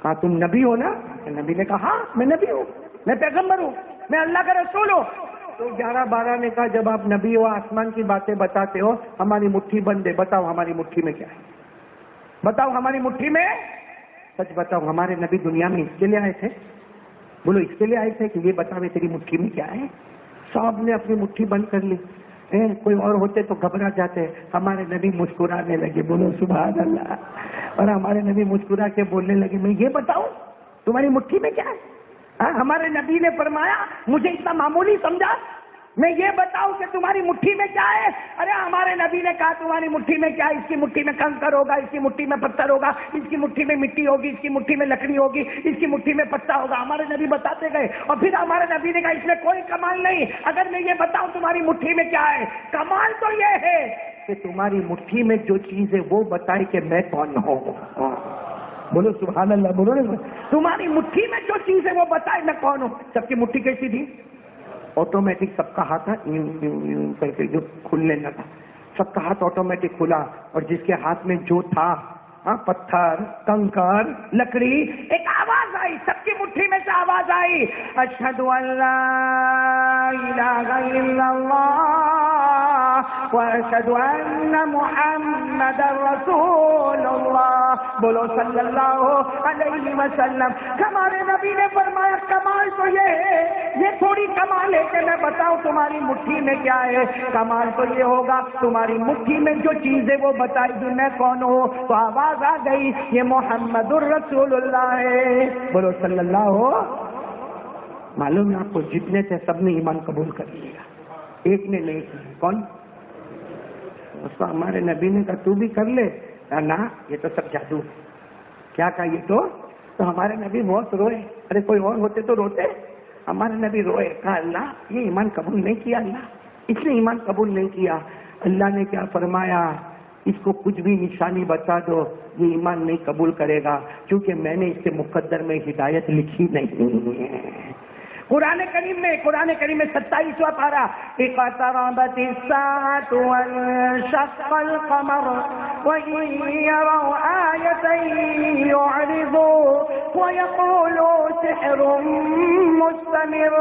کہا تم نبی ہو نا؟ نبی نے کہا ہاں میں نبی ہوں، میں پیغمبر ہوں، میں اللہ کا رسول ہوں۔ تو 11-12 نے کہا جب آپ نبی ہو آسمان کی باتیں بتاتے ہو، ہماری مٹھی بند ہے، بتاؤ ہماری مٹھی میں کیا ہے، بتاؤ ہماری مٹھی میں، سچ بتاؤ ہمارے نبی دنیا میں اس کے لیے آئے تھے؟ بولو اس کے لیے آئے تھے کہ یہ بتاوے تیری مٹھی میں کیا ہے؟ سب نے اپنی مٹھی بند کر لی، کوئی اور ہوتے تو گھبرا جاتے، ہمارے نبی مسکرانے لگے، بولو سبحان اللہ، اور ہمارے نبی مسکرا کے بولنے لگے میں یہ بتاؤں تمہاری مٹھی میں کیا ہے؟ ہمارے نبی نے فرمایا مجھے اتنا معمولی سمجھا، میں یہ بتاؤں کہ تمہاری مٹھی میں کیا ہے؟ ارے ہمارے نبی نے کہا تمہاری مٹھی میں کیا ہے؟ اس کی مٹھی میں کنکر ہوگا، اس کی مٹھی میں پتھر ہوگا، اس کی مٹھی میں مٹی ہوگی، اس کی مٹھی میں لکڑی ہوگی، اس کی مٹھی میں پتا ہوگا۔ ہمارے نبی بتاتے گئے، اور پھر ہمارے نبی نے کہا اس میں کوئی کمال نہیں، اگر میں یہ بتاؤں تمہاری مٹھی میں کیا ہے، کمال تو یہ ہے کہ تمہاری مٹھی میں جو چیز ہے وہ بتائے کہ میں کون ہوں۔ بولو سبحان اللہ، بولو نا، تمہاری مٹھی میں جو چیز ہے وہ بتائے میں کون ہوں۔ سب کی مٹھی کیسی تھی؟ آٹومیٹک، سب کا ہاتھ کر کے جو کھلنے لگا، سب کا ہاتھ آٹومیٹک کھلا، اور جس کے ہاتھ میں جو تھا پتھر، کنکر، لکڑی، ایک آواز آئی، سب کی مٹھی میں سے آواز آئی، اشہد ان لا الہ الا اللہ واشہد ان محمد رسول اللہ، بولو صلی اللہ علیہ وسلم۔ ہمارے نبی نے فرمایا کمال تو یہ ہے، یہ تھوڑی کمال ہے کہ میں بتاؤں تمہاری مٹھی میں کیا ہے، کمال تو یہ ہوگا تمہاری مٹھی میں جو چیز ہے وہ بتائی دوں میں کون ہوں۔ تو آواز آ گئی یہ محمد الرسول اللہ ہے، بولو صلی اللہ ہو۔ معلوم ہے آپ کو جتنے تھے سب نے ایمان قبول کر لیا، ایک نے نہیں کیا، کون؟ اس کو ہمارے نبی نے کہا تو بھی کر لے، نا یہ تو سب جادو، کیا کہا یہ تو ہمارے نبی بہت روئے، ارے کوئی اور ہوتے تو روتے، ہمارے نبی روئے، کہا اللہ یہ ایمان قبول نہیں کیا، اللہ اس نے ایمان قبول نہیں کیا۔ اللہ نے کیا فرمایا، اس کو کچھ بھی نشانی بتا دو یہ ایمان نہیں قبول کرے گا، کیونکہ میں نے اس کے مقدر میں ہدایت لکھی نہیں ہے۔ قرآن کریم میں 27واں پارہ، اقتربت الساعة وانشق القمر وإن يروا آية يعرضوا ويقولوا سحر مستمر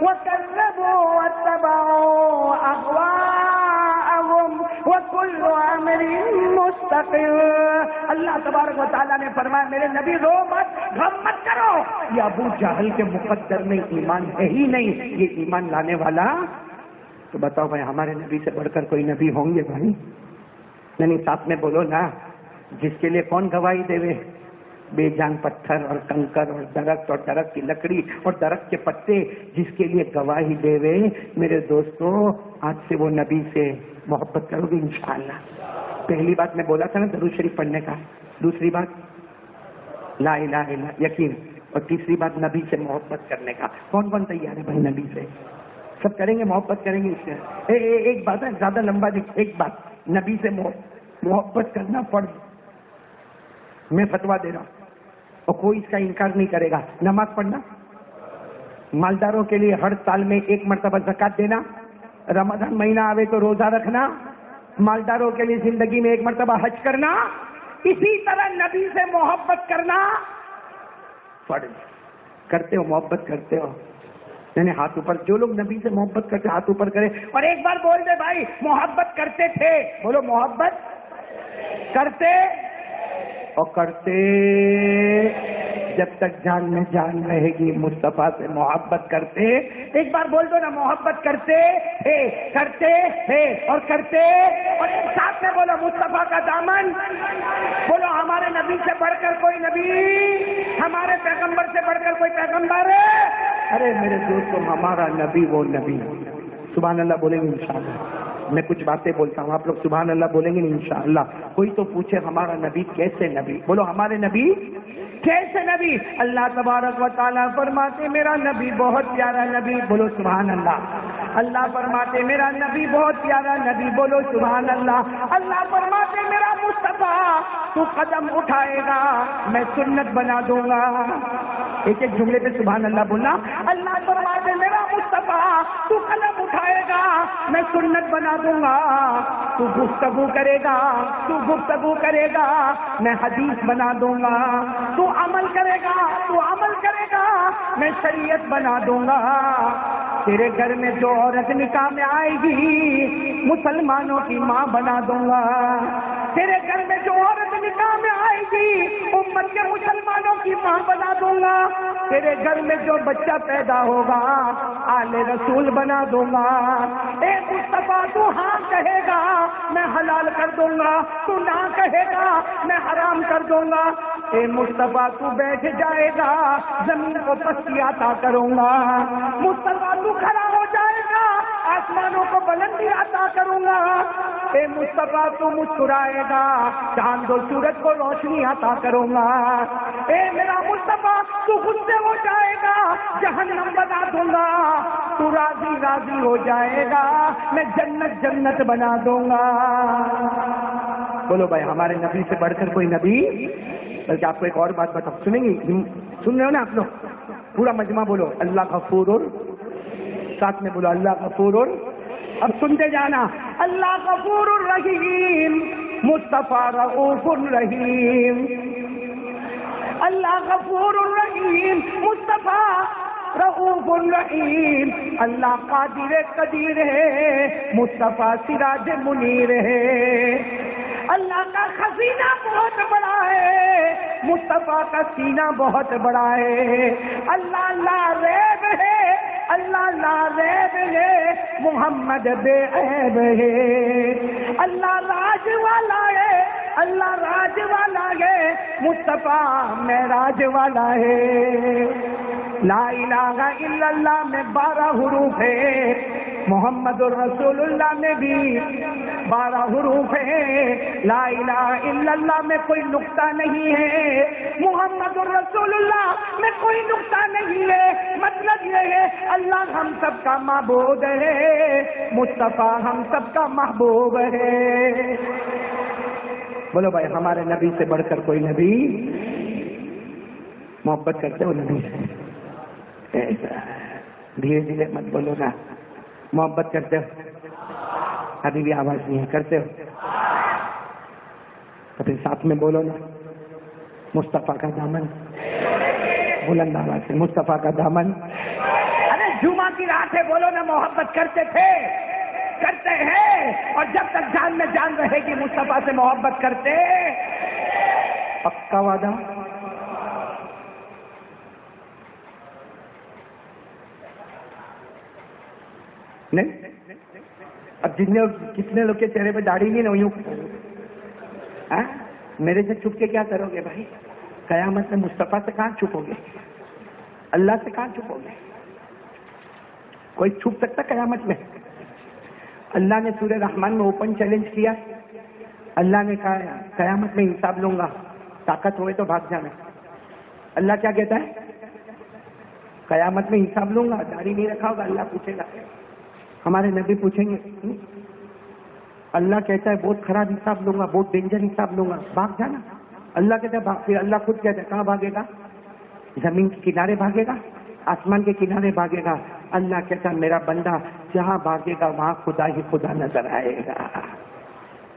وكذبوا واتبعوا أهواءهم وكل أمر مستقر۔ اللہ تبارک و تعالیٰ نے فرمایا میرے نبی رو مت، غم مت کرو، یہ ابو جہل کے مقدر میں ایمان ہے ہی نہیں، یہ ایمان لانے والا۔ تو بتاؤ بھائی ہمارے نبی سے بڑھ کر کوئی نبی ہوں گے بھائی؟ نہیں ساتھ میں بولو نا، جس کے لیے کون گواہی دے وے؟ بے جان پتھر اور کنکر اور درخت کی لکڑی اور درخت کے پتے، جس کے لیے گواہی دے وے، میرے دوستو آج سے وہ نبی سے محبت کرو گے انشاءاللہ۔ پہلی بات میں بولا تھا نا درود شریف پڑھنے کا، دوسری بات لا الہ الا یقین، اور تیسری بات نبی سے محبت کرنے کا۔ کون کون تیار ہے بھائی نبی سے؟ سب کریں گے، محبت کریں گے اس سے۔ ایک بات ہے زیادہ لمبا نہیں، ایک بات، نبی سے محبت کرنا فرض، میں فتوا دے رہا ہوں اور کوئی اس کا انکار نہیں کرے گا۔ نماز پڑھنا، مالداروں کے لیے ہر سال میں 1 مرتبہ زکات دینا، رمضان مہینہ آوے تو روزہ رکھنا، مالداروں کے لیے زندگی میں 1 مرتبہ حج کرنا، اسی طرح نبی سے محبت کرنا فرض۔ کرتے ہو محبت کرتے ہو؟ یعنی ہاتھ اوپر، جو لوگ نبی سے محبت کرتے ہاتھ اوپر کرے، اور ایک بار بول دے بھائی محبت کرتے تھے، بولو محبت کرتے اور کرتے جب تک جان میں جان رہے گی مصطفیٰ سے محبت کرتے۔ ایک بار بول دو نا محبت کرتے تھے، کرتے ہیں اور کرتے، اور ایک ساتھ میں بولو مصطفیٰ کا دامن، بولو ہمارے نبی سے بڑھ کر کوئی نبی، ہمارے پیغمبر سے بڑھ کر کوئی پیغمبر ہے؟ ارے میرے دوستوں ہمارا نبی وہ نبی، سبحان اللہ بولیں گے انشاءاللہ۔ میں کچھ باتیں بولتا ہوں، آپ لوگ سبحان اللہ بولیں گے انشاءاللہ۔ کوئی تو پوچھے ہمارا نبی کیسے نبی، بولو ہمارے نبی کیسے نبی؟ اللہ تبارک و تعالیٰ فرماتے میرا نبی بہت پیارا نبی، بولو سبحان اللہ۔ اللہ فرماتے میرا نبی بہت پیارا نبی، بولو سبحان اللہ۔ اللہ فرماتے میرا مصطفیٰ تو قدم اٹھائے گا میں سنت بنا دوں گا۔ ایک ایک جملے پہ سبحان اللہ بولنا۔ اللہ فرماتے میرا مصطفیٰ تو قدم اٹھائے گا میں سنت بنا دوں گا، تو گفتگو کرے گا میں حدیث بنا دوں گا، تو عمل کرے کرے گا، تو عمل کرے گا، میں شریعت بنا دوں گا۔ تیرے گھر میں جو عورت نکاح میں آئے گی مسلمانوں کی ماں بنا دوں گا۔ تیرے گھر میں جو عورت نکاح میں آئے گی امت کے مسلمانوں کی ماں بنا دوں گا۔ تیرے گھر میں جو بچہ پیدا ہوگا آل رسول بنا دوں گا۔ اے مصطفیٰ تو ہاں کہے گا میں حلال کر دوں گا، تو نہ کہے گا میں حرام کر دوں گا۔ اے مصطفیٰ تو بیٹھ جائے گا زمین کو پستی عطا کروں گا۔ مصطفیٰ تو کھڑا ہو جائے گا آسمانوں کو بلندی عطا کروں گا۔ اے مصطفیٰ تو مسکرائے گا چاند و سورج کو روشنی عطا کروں گا۔ اے میرا مصطفیٰ تو غصے ہو جائے گا جہنم بنا دوں گا۔ تو راضی راضی ہو جائے گا میں جنت جنت بنا دوں گا۔ بولو بھائی ہمارے نبی سے بڑھ کر کوئی نبی؟ بلکہ آپ کو ایک اور بات بتاؤ، سنیں گی؟ سن رہے ہو نا آپ لوگ؟ پورا مجمع بولو اللہ غفور، ساتھ میں بولو اللہ غفور۔ اب سنتے جانا، اللہ غفور الرحیم، مصطفیٰ رؤوف الرحیم۔ اللہ غفور الرحیم، مصطفیٰ رؤوف الرحیم۔ اللہ قادر قدیر ہے، مصطفیٰ سراج منیر ہے۔ اللہ کا خزینہ بہت بڑا ہے، مصطفیٰ کا سینہ بہت بڑا ہے۔ اللہ لا ریب ہے، اللہ لا ریب ہے، محمد بے عیب ہے۔ اللہ راج والا ہے، اللہ راج والا ہے، مصطفیٰ معراج والا ہے۔ لا الہ الا اللہ میں 12 حروف ہے، محمد الرسول اللہ میں بھی 12 حروف ہے۔ لا الہ الا اللہ میں کوئی نقطہ نہیں ہے، محمد الرسول اللہ میں کوئی نقطہ نہیں ہے۔ مطلب یہ ہے اللہ ہم سب کا معبود ہے، مصطفیٰ ہم سب کا محبوب ہے۔ بولو بھائی ہمارے نبی سے بڑھ کر کوئی نبی؟ محبت کرتے ہو نبی سے؟ دھیرے دھیرے مت بولو نا، محبت کرتے ہو؟ ابھی بھی آواز نہیں ہے، کرتے ہو؟ تو پھر ساتھ میں بولو نا، مصطفیٰ کا دامن، بلند آواز سے مصطفیٰ کا دامن۔ ارے جمعہ کی رات ہے، بولو نا محبت کرتے تھے، کرتے ہیں، اور جب تک جان میں جان رہے گی مصطفیٰ سے محبت کرتے۔ پکا وعدہ؟ نہیں؟ اب کتنے لوگ کے چہرے پہ داڑھی نہیں نا، یوں میرے سے چھپ کے کیا کرو گے بھائی؟ قیامت میں مصطفیٰ سے کہاں چھپو گے؟ اللہ سے کہاں چھپو گے؟ کوئی چھپ سکتا قیامت میں؟ اللہ نے سورہ رحمان میں اوپن چیلنج کیا، اللہ نے کہا قیامت میں حساب لوں گا، طاقت ہوئے تو بھاگ جانا۔ اللہ کیا کہتا ہے؟ قیامت میں حساب لوں گا، داڑھی نہیں رکھا ہوگا، اللہ پوچھے گا۔ ہمارے نبی پوچھیں گے، اللہ کہتا ہے بہت خراب حساب لوں گا، بہت ڈینجر حساب لوں گا، بھاگ جانا۔ اللہ کہتا ہے پھر اللہ خود کہتا ہے کہاں بھاگے گا؟ زمین کے کنارے بھاگے گا، آسمان کے کنارے بھاگے گا؟ اللہ کہتا ہے میرا بندہ جہاں بھاگے گا وہاں خدا ہی خدا نظر آئے گا۔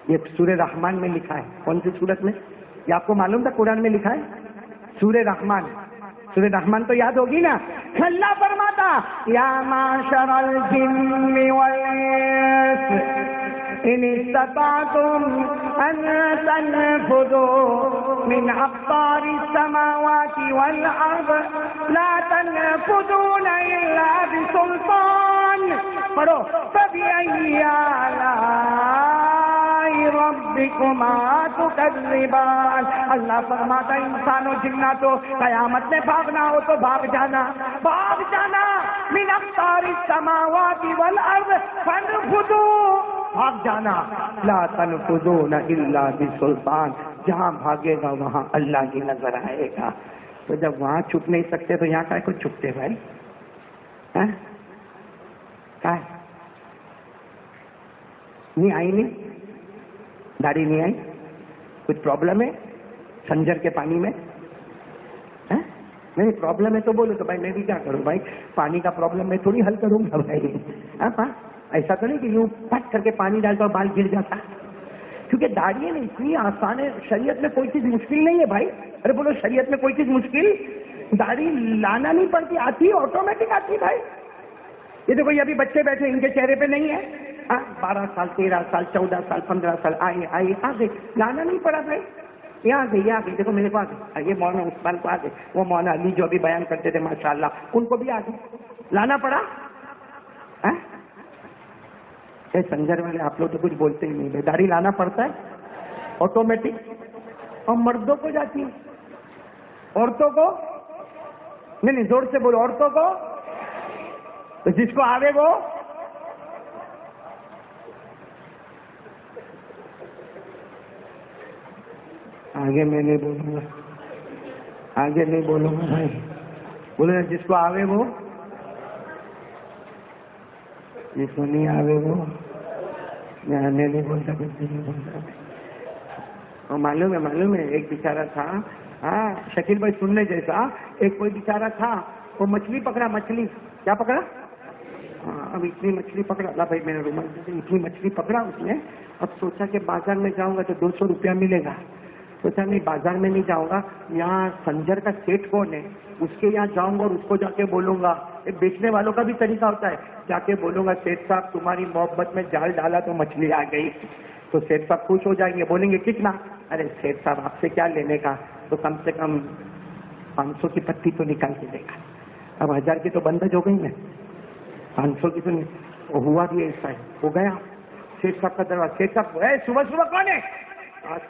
یہ سورہ رحمان میں لکھا ہے۔ کون سی سورت میں؟ یہ آپ کو معلوم تھا قرآن میں لکھا ہے؟ سورہ رحمان۔ سورہ رحمان تو یاد ہوگی نا؟ اللہ فرماتا یا معشر الجن والانس ان استطعتم ان تنفذوا من اقطار السماوات والارض لا تنفذون الا بسلطان۔ پڑھو فبأي آلاء ربكما تكذبان۔ اللہ فرماتا انسانوں جناتوں قیامت میں بھاگنا ہو تو بھاگ جانا، بھاگ جانا۔ من اقطار السماوات والارض فانفذوا، بھاگ جانا۔ لا تنفذون الا بسلطان، جہاں بھاگے گا وہاں اللہ کی نظر آئے گا۔ تو جب وہاں چھپ نہیں سکتے تو یہاں کا کو چھپتے بھائی؟ نہیں آئی؟ نہیں داڑھی نہیں آئی؟ کچھ پرابلم ہے سنجر کے پانی میں؟ نہیں پرابلم ہے تو بولو تو بھائی میں بھی کیا کروں بھائی؟ پانی کا پرابلم میں تھوڑی حل کروں گا بھائی۔ ایسا تو نہیں کہ یوں پٹ کر کے پانی ڈالتا اور بال گر جاتا۔ کیونکہ داڑھی نا اتنی آسان ہے, شریعت میں کوئی چیز مشکل نہیں ہے بھائی. ارے بولو شریعت میں کوئی چیز مشکل, داڑھی لانا نہیں پڑتی, آتی آٹومیٹک آتی بھائی. یہ دیکھو یہ ابھی بچے بیٹھے, ان کے چہرے پہ نہیں ہے, 12 سال 13 سال 14 سال 15 سال آئے آ گئے, لانا نہیں پڑا بھائی. یہ آ گئی, دیکھو میرے کو آ گئی, یہ مولانا عثمان کو آ گئے, وہ مولانا علی جو ابھی بیان کرتے تھے ماشاءاللہ ان کو بھی آ گئی, لانا پڑا. سنجر والے آپ لوگ تو کچھ بولتے ہی نہیں, داڑھی لانا پڑتا ہے آٹومیٹک. اور مردوں کو جاتی ہے, عورتوں کو نہیں, زور سے بولو, عورتوں کو تو جس کو آوے وہ آگے میں نہیں بولوں گا, آگے نہیں بولوں گا بھائی, بولے جس کو آوے وہ, جس کو نہیں آوے وہ, میں نہیں بولتا, کچھ نہیں بولتا. اور معلوم ہے ایک بیچارہ تھا, شکیل بھائی سننے جیسا, ایک کوئی بیچارہ تھا, وہ مچھلی پکڑا, مچھلی کیا پکڑا, اب اتنی مچھلی پکڑا, اللہ بھائی میرے رومال سے اتنی مچھلی پکڑا اس نے. اب سوچا کہ بازار میں جاؤں گا تو 200 روپیہ ملے گا. سوچا نہیں بازار میں نہیں جاؤں گا, یہاں سنجر کا سیٹ کون ہے اس کے یہاں جاؤں گا اور اس کو جا کے بولوں گا. ایک بیچنے والوں کا بھی طریقہ ہوتا ہے, جا کے بولوں گا سیٹ صاحب تمہاری محبت میں جال ڈالا تو مچھلی آ گئی. تو سیٹ صاحب خوش ہو جائیں گے, بولیں گے کتنا, ارے سیٹ صاحب آپ سے کیا لینے کا, تو کم سے کم 500 کی پتی تو نکال کے دے گا. اب 1000 کی تو بندج ہو گئی نا, 500 کی تو نہیں ہوا بھی ایسا ہے, ہو گیا. سیٹ صاحب کا دروازہ, سیٹ صاحب صبح صبح کون ہے,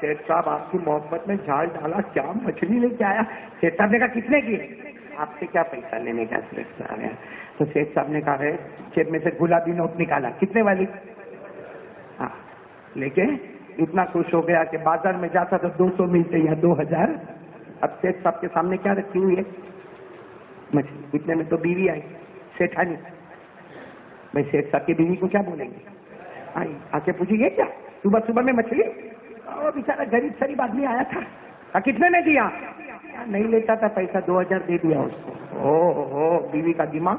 سیٹ صاحب آپ کی محبت میں جھاڑ ڈالا, کیا مچھلی لے کے آیا. سیٹ صاحب نے کہا کتنے کی, آپ سے کیا پیسہ لینے کا سیٹ صاحب ہے. تو سیٹ صاحب نے کہا ہے جیب میں سے گلابی نوٹ نکالا, کتنے والی, لے کے اتنا خوش ہو گیا کہ بازار میں جاتا تو 200 ملتے یا 2000. اب سیٹ صاحب کے سامنے کیا رکھی ہوئی ہے, مچھلی. اتنے میں تو بیوی آئی, سیٹھانی. بھائی سیٹ صاحب کی بیوی کو کیا بولیں گے, آئی آ کے پوچھی گے کیا صبح صبح میں مچھلی. اور بیچارہ غریب شریف آدمی آیا تھا, کتنے میں دیا, نہیں لیتا تھا پیسہ, 2000 دے دیا اس کو. او بیوی کا دماغ,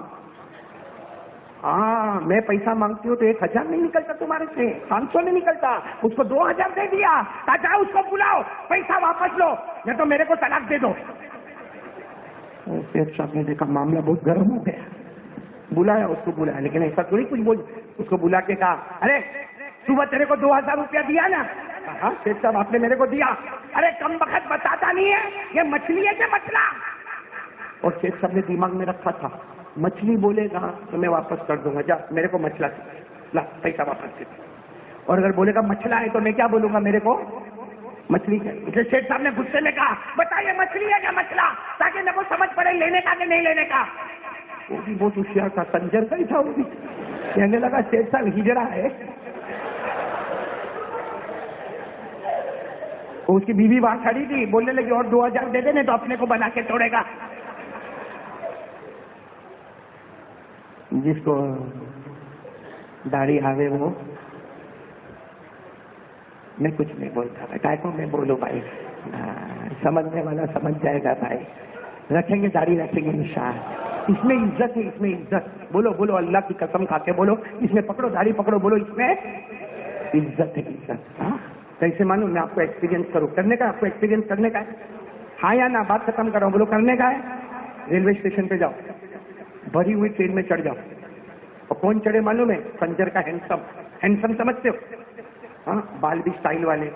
میں پیسہ مانگتی ہوں تو 1000 نہیں نکلتا تمہارے سے, 500 نہیں نکلتا, اس کو 2000 دے دیا. جاؤ اس کو بلاؤ, پیسہ واپس لو, یا تو میرے کو طلاق دے دو. سیٹ صاحب نے دیکھا معاملہ بہت گرم ہو گیا, بلایا اس کو, بلایا, لیکن ایسا تھوڑی کچھ بول. اس کو بلا کے کہا ارے صبح تیرے کو 2000 روپیہ دیا نا. ہاں سیٹ صاحب آپ نے میرے کو دیا. ارے کم وقت بتاتا نہیں ہے, یہ مچھلی ہے کہ مچھلا. اور سیٹ صاحب نے دماغ میں رکھا تھا مچھلی بولے گا تو میں واپس کر دوں گا, جا میرے کو مچھلا لا, پیسہ واپس دے. اور اگر بولے گا مچھلا ہے تو میں کیا بولوں گا, میرے کو مچھلی ہے. اس لیے سیٹ صاحب نے غصے میں کہا بتائیے مچھلی ہے کیا مچھلا, تاکہ میرے کو سمجھ پڑے لینے کا کہ نہیں لینے کا. وہ بھی بہت ہوشیار تھا, سنجر کا ہی تھا وہ بھی. کہنے لگا سیٹ صاحب ہجڑا ہے. اس کی بیوی وہاں کھڑی تھی, بولنے لگی اور 2000 دے دے تو اپنے کو بنا کے توڑے گا. جس کو داڑھی آوے وہ, میں کچھ نہیں بولتا بھائی, کائے کو میں بولوں بھائی, سمجھنے والا سمجھ جائے گا بھائی. رکھیں گے داڑھی, رکھیں گے انشاءاللہ. اس میں عزت ہے, اس میں عزت. بولو بولو اللہ کی قسم کھا کے بولو, اس میں پکڑو داڑھی پکڑو, بولو اس میں عزت ہے, عزت. کیسے مانوں, میں آپ کو ایکسپیرینس کروں, کرنے کا, آپ کو ایکسپیرینس کرنے کا ہے, ہاں یا نہ, بات ختم کر رہا ہوں, بولو کرنے کا ہے. ریلوے اسٹیشن پہ جاؤ, بھری ہوئی ٹرین میں چڑھ جاؤ, اور کون چڑھے معلوم ہے, سنجر کا ہینڈسم. ہینڈسم سمجھتے ہو, ہاں, بال بھی اسٹائل والے,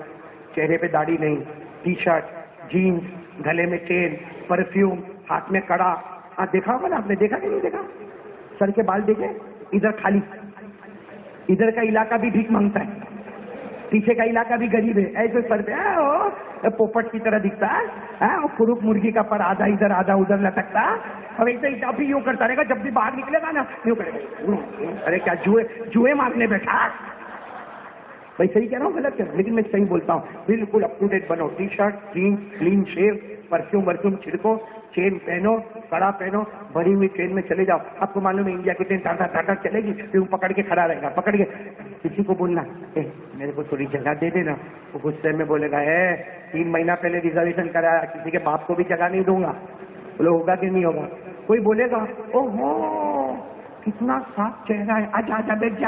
چہرے پہ داڑھی نہیں, ٹی شرٹ, جینس, گلے میں چین, پرفیوم, ہاتھ میں کڑا. دیکھا ہوگا نا آپ نے, دیکھا کہ نہیں دیکھا, سر کے بال دیکھے, ادھر خالی, ادھر کا علاقہ بھی بھیک مانگتا ہے, پیچھے کا علاقہ بھی غریب ہے. ایسے سر پہ پوپٹ کی طرح دکھتا ہے, فروخ مرغی کا پر آدھا ادھر آدھا ادھر لٹکتا. اور ایسے ہی ابھی یوں کرتا رہے گا, جب بھی باہر نکلے گا نا یوں کرے گا. ارے کیا جوئے مارنے بیٹھا, بھائی صحیح کہہ رہا ہوں غلط کہہ رہا ہوں, لیکن میں صحیح بولتا ہوں. بالکل اپ ٹو ڈیٹ بنو, T shirt jeans, clean shave, perfume ورفیوم چھڑکو, چین پہنو, کڑا پہنو, بھری ہوئی ٹرین میں چلے جاؤ. آپ کو معلوم ہے انڈیا کی ٹرین ٹاٹا ٹاٹا چلے گی, پھر وہ پکڑ کے کھڑا رہے گا, پکڑ کے کسی کو بولنا میرے کو تھوڑی جگہ دے دینا. وہ غصے میں بولے گا 3 مہینہ پہلے ریزرویشن کرایا, کسی کے باپ کو بھی جگہ نہیں دوں گا. بولے ہوگا کہ نہیں ہوگا. کوئی بولے گا او ہو کتنا صاف چہرہ ہے, آجا آجا بیٹھ جا,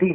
3।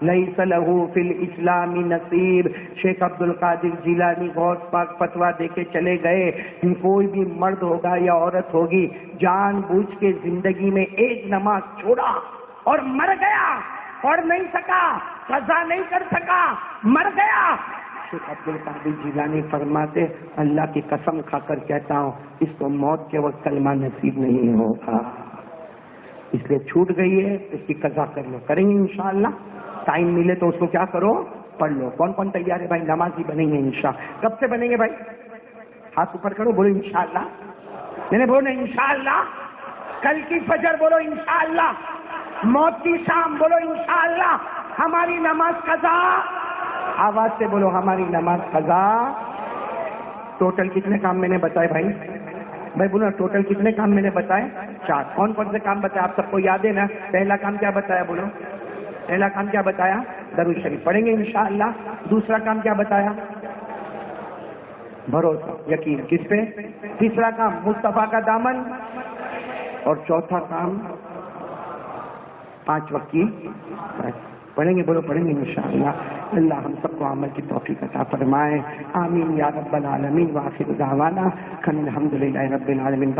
لیس لہ فی الاسلام نصیب. شیخ عبد القادر جیلانی غوث پاک فتویٰ دے کے چلے گئے، کوئی بھی مرد ہوگا یا عورت ہوگی جان بوجھ کے زندگی میں ایک نماز چھوڑا اور مر گیا، پڑھ نہیں سکا، قضا نہیں کر سکا، مر گیا، شیخ عبد القادر جیلانی فرماتے اللہ کی قسم کھا کر کہتا ہوں اس کو موت کے وقت کلمہ نصیب نہیں ہوگا. اس لیے چھوٹ گئی ہے، اس کی قضا کر لو. کریں گے انشاءاللہ، ٹائم ملے تو اس کو کیا کرو، پڑھ لو. کون کون تیار ہے بھائی؟ نمازی بنیں گے انشاءاللہ. کب سے بنیں گے بھائی؟ ہاتھ اوپر کرو، بولو انشاءاللہ. میں نے بولو انشاءاللہ. کل کی فجر بولو انشاءاللہ. موت کی شام بولو انشاءاللہ. ہماری نماز قضا. آواز سے بولو ہماری نماز قضا. ٹوٹل کتنے کام میں نے بتائے بھائی؟ بھائی بولو ٹوٹل کتنے کام میں نے بتائے؟ 4. کون کون سے کام بتائے آپ سب کو یاد ہے نا؟ پہلا کام کیا بتایا؟ بولو پہلا کام کیا بتایا؟ درود شریف پڑھیں گے انشاءاللہ. دوسرا کام کیا بتایا؟ بھروسہ یقین کس پہ؟ تیسرا کام مصطفیٰ کا دامن. اور چوتھا کام 5 وقت کی پڑھیں گے. بولو پڑھیں گے انشاءاللہ. اللہ ہم سب کو عمل کی توفیق عطا فرمائے. آمین یا رب العالمین. وآخر دعوانا الحمد للہ رب العالمین.